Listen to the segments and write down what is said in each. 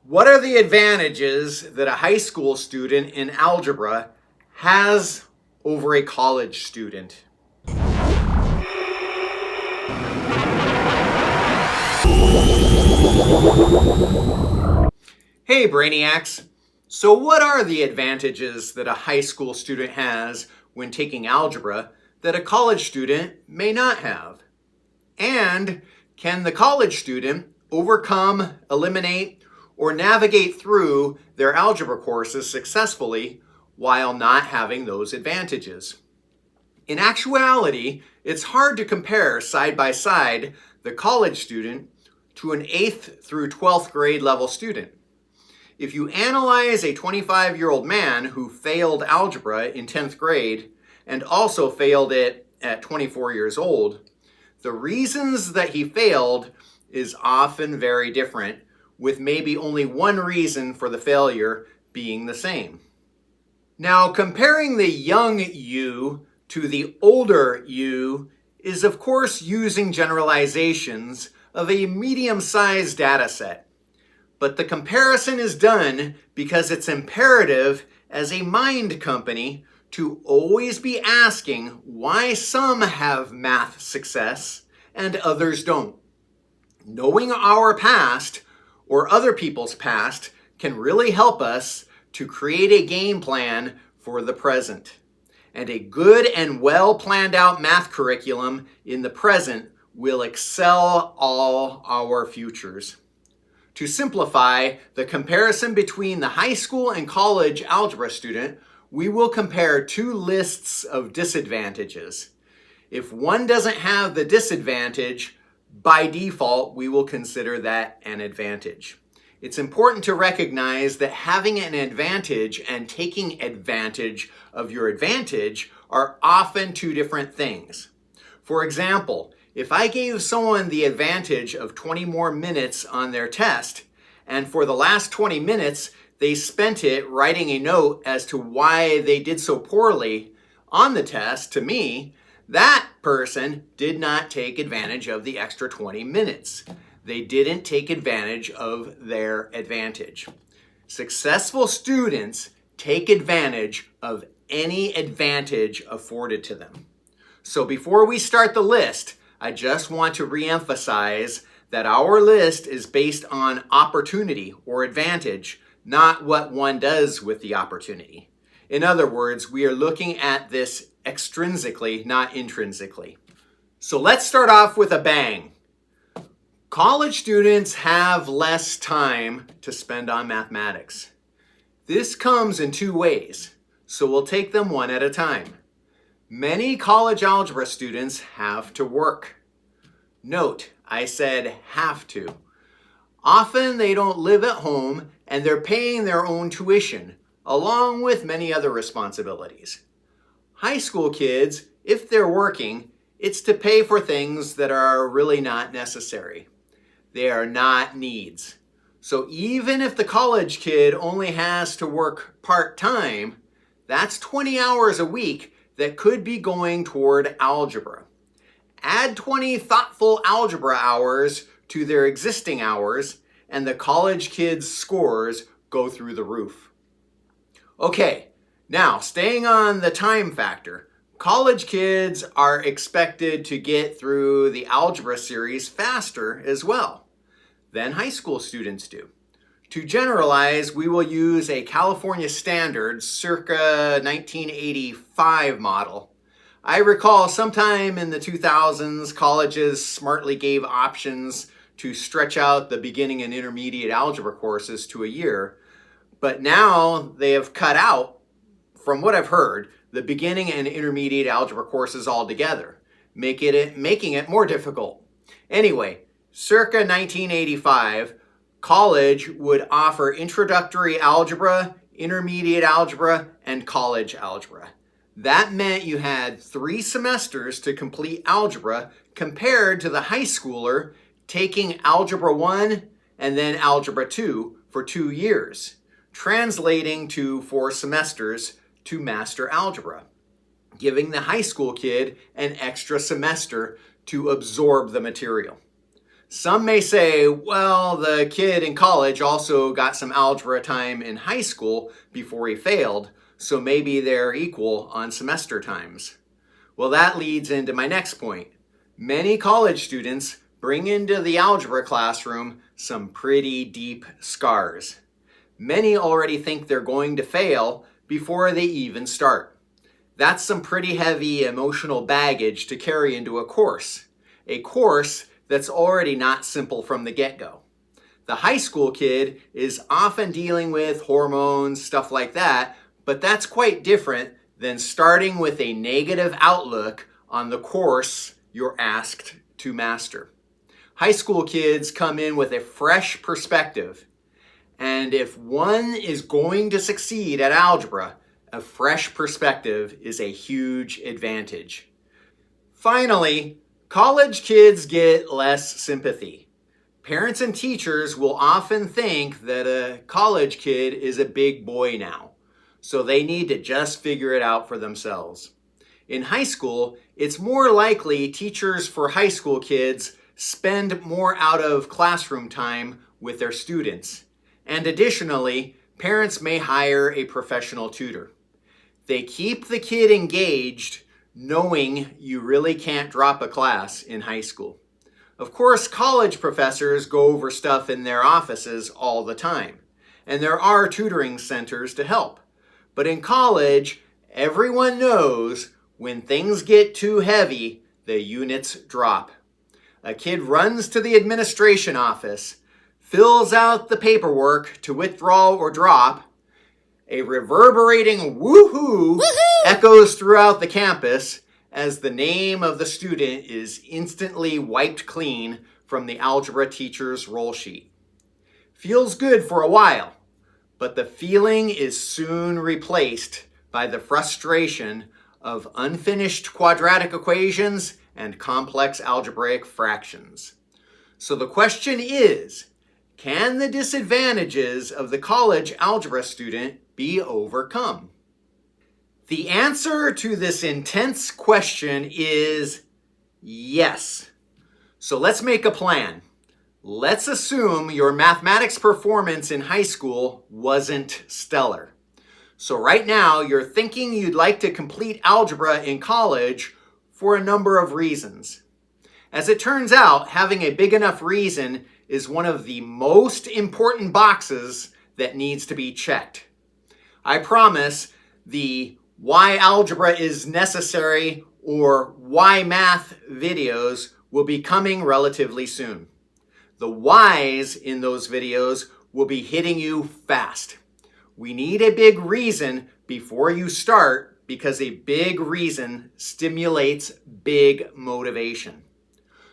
What are the advantages that a high school student in algebra has over a college student? Hey Brainiacs! So what are the advantages that a high school student has when taking algebra that a college student may not have? And can the college student overcome, eliminate, or navigate through their algebra courses successfully while not having those advantages? In actuality, it's hard to compare side by side the college student to an 8th through 12th grade level student. If you analyze a 25-year-old man who failed algebra in 10th grade and also failed it at 24 years old, the reasons that he failed is often very different, with maybe only one reason for the failure being the same. Now, comparing the young you to the older you is of course using generalizations of a medium-sized data set. But the comparison is done because it's imperative as a mind company to always be asking why some have math success and others don't. Knowing our past or other people's past can really help us to create a game plan for the present. And a good and well planned out math curriculum in the present will excel all our futures. To simplify the comparison between the high school and college algebra student, we will compare two lists of disadvantages. If one doesn't have the disadvantage, by default, we will consider that an advantage. It's important to recognize that having an advantage and taking advantage of your advantage are often two different things. For example, if I gave someone the advantage of 20 more minutes on their test, and for the last 20 minutes, they spent it writing a note as to why they did so poorly on the test to me, that person did not take advantage of the extra 20 minutes. They didn't take advantage of their advantage. Successful students take advantage of any advantage afforded to them. So before we start the list, I just want to reemphasize that our list is based on opportunity or advantage, not what one does with the opportunity. In other words, we are looking at this extrinsically, not intrinsically. So let's start off with a bang. College students have less time to spend on mathematics. This comes in two ways, so we'll take them one at a time. Many college algebra students have to work. Note, I said have to. Often they don't live at home and they're paying their own tuition, along with many other responsibilities. High school kids, if they're working, it's to pay for things that are really not necessary. They are not needs. So even if the college kid only has to work part-time, that's 20 hours a week that could be going toward algebra. Add 20 thoughtful algebra hours to their existing hours, and the college kids' scores go through the roof. Okay, now staying on the time factor, college kids are expected to get through the algebra series faster as well than high school students do. To generalize, we will use a California standard circa 1985 model. I recall sometime in the 2000s, colleges smartly gave options to stretch out the beginning and intermediate algebra courses to a year, but now they have cut out, from what I've heard, the beginning and intermediate algebra courses altogether, making it more difficult. Anyway, circa 1985, college would offer introductory algebra, intermediate algebra, and college algebra. That meant you had 3 semesters to complete algebra compared to the high schooler taking Algebra 1 and then Algebra 2 for 2 years, translating to 4 semesters to master algebra, giving the high school kid an extra semester to absorb the material. Some may say, well, the kid in college also got some algebra time in high school before he failed, so maybe they're equal on semester times. Well, that leads into my next point. Many college students bring into the algebra classroom some pretty deep scars. Many already think they're going to fail before they even start. That's some pretty heavy emotional baggage to carry into a course that's already not simple from the get-go. The high school kid is often dealing with hormones, stuff like that, but that's quite different than starting with a negative outlook on the course you're asked to master. High school kids come in with a fresh perspective, and if one is going to succeed at algebra, a fresh perspective is a huge advantage. Finally, college kids get less sympathy. Parents and teachers will often think that a college kid is a big boy now, so they need to just figure it out for themselves. In high school, it's more likely teachers for high school kids spend more out of classroom time with their students. And additionally, parents may hire a professional tutor. They keep the kid engaged, knowing you really can't drop a class in high school. Of course, college professors go over stuff in their offices all the time, and there are tutoring centers to help. But in college, everyone knows when things get too heavy, the units drop. A kid runs to the administration office, fills out the paperwork to withdraw or drop. A reverberating woohoo echoes throughout the campus as the name of the student is instantly wiped clean from the algebra teacher's roll sheet. Feels good for a while, but the feeling is soon replaced by the frustration of unfinished quadratic equations and complex algebraic fractions. So the question is, can the disadvantages of the college algebra student be overcome? The answer to this intense question is yes. So let's make a plan. Let's assume your mathematics performance in high school wasn't stellar. So right now you're thinking you'd like to complete algebra in college for a number of reasons. As it turns out, having a big enough reason is one of the most important boxes that needs to be checked. I promise the why algebra is necessary or why math videos will be coming relatively soon. The whys in those videos will be hitting you fast. We need a big reason before you start because a big reason stimulates big motivation.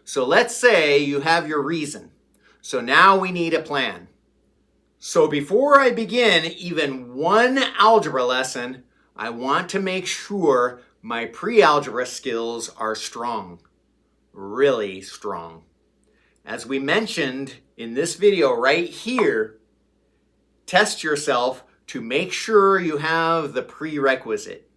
So let's say you have your reason. So now we need a plan. So before I begin even one algebra lesson, I want to make sure my pre-algebra skills are strong, really strong. As we mentioned in this video right here, test yourself to make sure you have the prerequisite.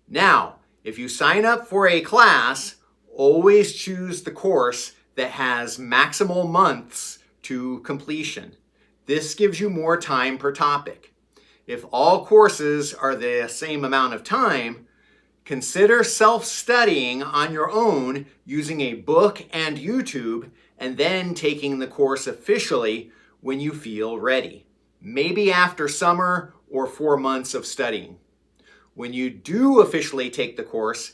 Now, if you sign up for a class, always choose the course that has maximal months to completion. This gives you more time per topic. If all courses are the same amount of time, consider self-studying on your own using a book and YouTube, and then taking the course officially when you feel ready. Maybe after summer or 4 months of studying. When you do officially take the course,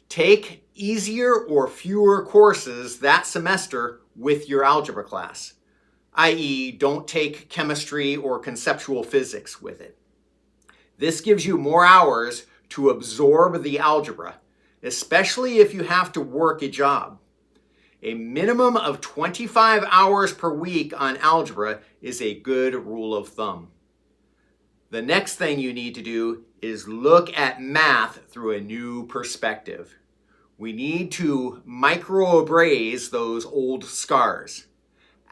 take easier or fewer courses that semester with your algebra class, i.e., don't take chemistry or conceptual physics with it. This gives you more hours to absorb the algebra, especially if you have to work a job. A minimum of 25 hours per week on algebra is a good rule of thumb. The next thing you need to do is look at math through a new perspective. We need to microabrase those old scars.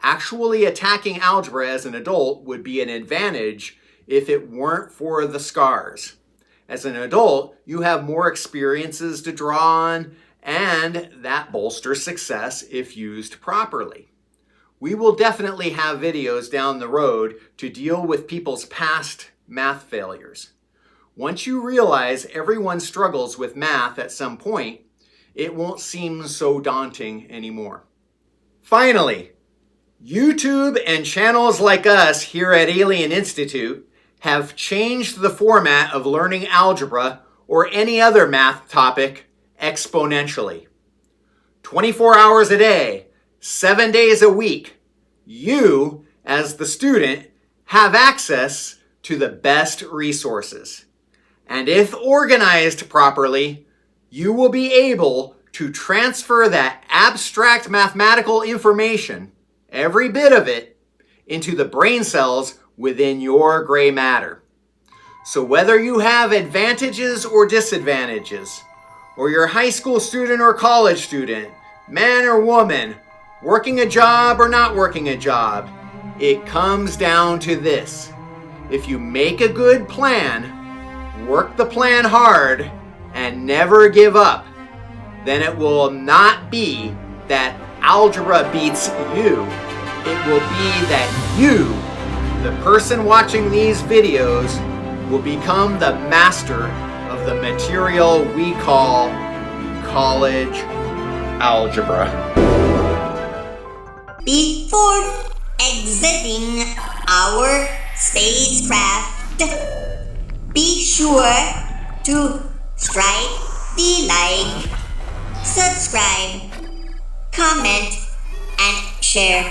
Actually attacking algebra as an adult would be an advantage if it weren't for the scars. As an adult, you have more experiences to draw on, and that bolsters success if used properly. we will definitely have videos down the road to deal with people's past math failures. Once you realize everyone struggles with math at some point, it won't seem so daunting anymore. Finally, YouTube and channels like us here at Alien Institute have changed the format of learning algebra or any other math topic exponentially. 24 hours a day, 7 days a week, you, as the student, have access to the best resources. And if organized properly, you will be able to transfer that abstract mathematical information, every bit of it, into the brain cells within your gray matter. So whether you have advantages or disadvantages, or you're a high school student or college student, man or woman, working a job or not working a job, it comes down to this. If you make a good plan, work the plan hard, and never give up, then it will not be that algebra beats you. It will be that you, the person watching these videos, will become the master of the material we call college algebra. Before exiting our spacecraft, be sure to strike the like, subscribe, comment, and share